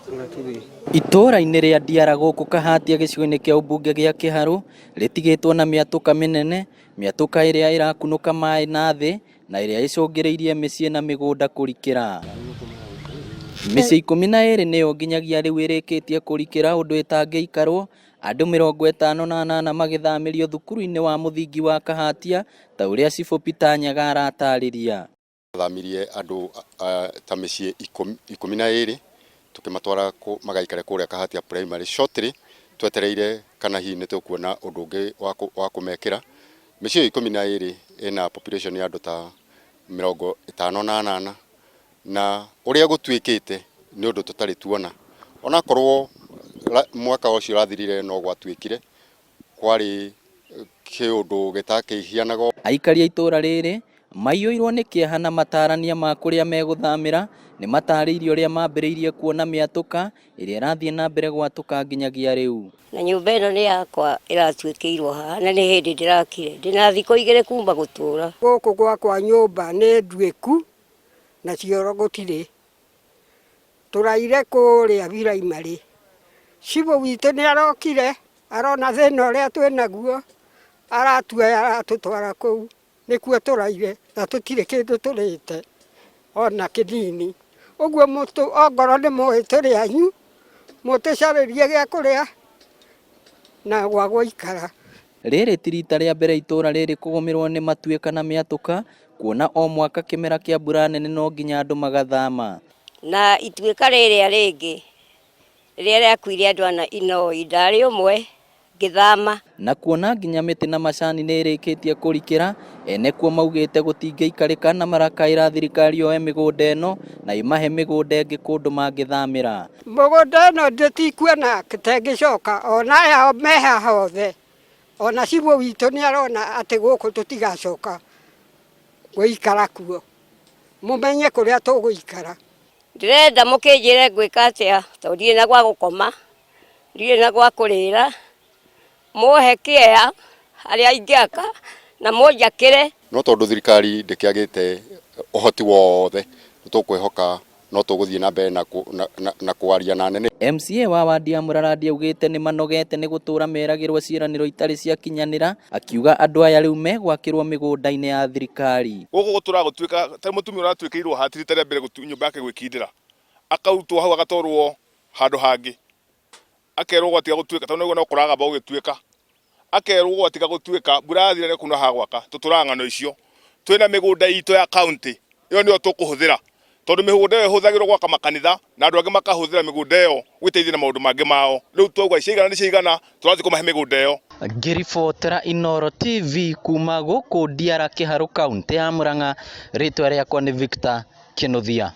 Itũra-inĩ rĩa Ndiara gũkũ Kahatia gĩcigo-inĩ kĩa ũmbunge gĩa Kiharu rĩtigĩtwo na mĩatũka mĩnene, mĩatũka ĩrĩa ĩrakunũka maĩ na thĩ na ĩrĩa ĩcũngĩrĩirie mĩciĩ na mĩgũnda kũrikĩra. Mĩciĩ 12 nĩyo nginyagia rĩu ĩrĩkĩtie kũrikĩra ũndũ ĩtangĩikarwo, andũ 58 magĩthamĩrio thukuru-inĩ wa mũthingi wa Kahatia ta ũrĩa Cibũ Peter Nyaga aratarĩria. Thamirie andũ ta mĩciĩ 12 tukimatwara magaikare kũrĩa Kahatia primary shortly twetereire kana hihi nĩ tũkuona ũndũ ũngĩ wa kũmekĩra. Mĩciĩ 12 ĩna population ya andũ ta 58 na ũrĩa gũtuĩkĩte nĩ ũndũ tũtarĩ tuona. Ona korwo mwaka ũcio ũrathirire no gwatuĩkire kwarĩ kĩũndũ gĩtakĩhianaga. Aikari a itũra rĩrĩ maiyũirwo nĩ kĩeha na matarania ma kũrĩa megũthamĩra nĩ matarĩirie ũrĩa mambĩrĩirie kuona mĩatũka ĩrĩa ĩrathiĩ na mbere gwatũka nginyagia rĩu. Na nyũmba ĩno nĩ yakwa ĩratuĩkĩirwo haha na nĩ hĩndĩ ndĩrakire, ndĩna thikũ 2 kumba gũtũra. Gũkũ gwakwa nyũmba nĩ nduĩku na cioro gũtirĩ. Tũraire kũrĩa primary. Cibũ witũ nĩ arokire arona thĩna ũrĩa twĩnaguo aratuoya aratũtwara kũu. Nĩkuo tũraire na tũtirĩ kĩndũ tũrĩte ona kĩnini. Ũguo ongorwo nĩ mũĩ tũrĩ anyu mũtũcarĩrie gĩa kũrĩa na gwa gũikara. Rĩrĩ ti rita rĩa mbere itũra rĩrĩ kũgũmĩrwo nĩ matuĩka na mĩatũka, kuona o mwaka kĩmera kĩa mbura nene no nginya andũ magathama. Na ituĩka rĩrĩa rĩngĩ rĩrĩa rĩakuire andũ ana Inoi ndarĩ ũmwe ngĩthama. Na kuona nginya mĩtĩ na macani nĩ ĩrĩkĩtie kũrikĩra, ene kuo maugĩte gũtingĩikarĩka na marakaĩra thirikari yoe mĩgũnda ĩno na imahe mĩgũnda ĩngĩ kũndũ mangĩthamĩra. Mũgũnda ĩno ndĩtikuona tengĩcoka ona aya me haha othe. Ona Cibũ witũ nĩ arona atĩ gũkũ tũtigacoka gũikara kuo. Mũmenye kũrĩa tũgũikara. Ndĩrenda mũkĩnjĩre ngwĩka atĩa, tondũ ndirĩ na gwa gũkoma, ndirĩ na gwa kũrĩra. Mũhe kĩea harĩa ingĩaka na mũnjakĩre. No tondũ thirikari ndĩkĩagĩte ũhoti wothe tũkwĩhoka no tũgũthiĩ na mbere na kwaria na nene. MCA wa wadi ya Mũrarandi augĩte nĩ manogete nĩ gũtũra meragĩrwo ciĩranĩro itarĩ ciakinyanĩra, akiuga andũ aya rĩu megwakĩrwo mĩgũnda-inĩ ya thirikari. Gũkũ gũtũra gũtuĩka ta mũtumia ũratuĩkĩirwo hati rita rĩa mbere nyũmba yake gwĩkindĩra, akautwo hau agatwarwo handũ hangĩ, akerwo gwatiga gũtuĩka tondũ nĩguo no kũragamba gũgĩtuĩka, akerwo gwatiga gũtuĩka mbura yathira nĩ kuna hagwaka tũtũraga ng'ano icio. Twĩna mĩgũnda itũ ya county ĩyo nĩyo tũkũhũthĩra, tondũ mĩgũnda ĩyo ĩhũthagĩrwo gwaka makanitha na andũ angĩ makahũthĩra mĩgũnda ĩyo gwĩteithia na maũndũ mangĩ mao. Rĩu twauga ciigana nĩ ciigana, tũrathiĩ kũmahe mĩgũnda ĩyo. Ngĩribotera Inooro TV kuma gũkũ Ndiara Kiharu kaunti ya Murang'a, rĩtwa rĩakwa nĩ Victor Kinuthia.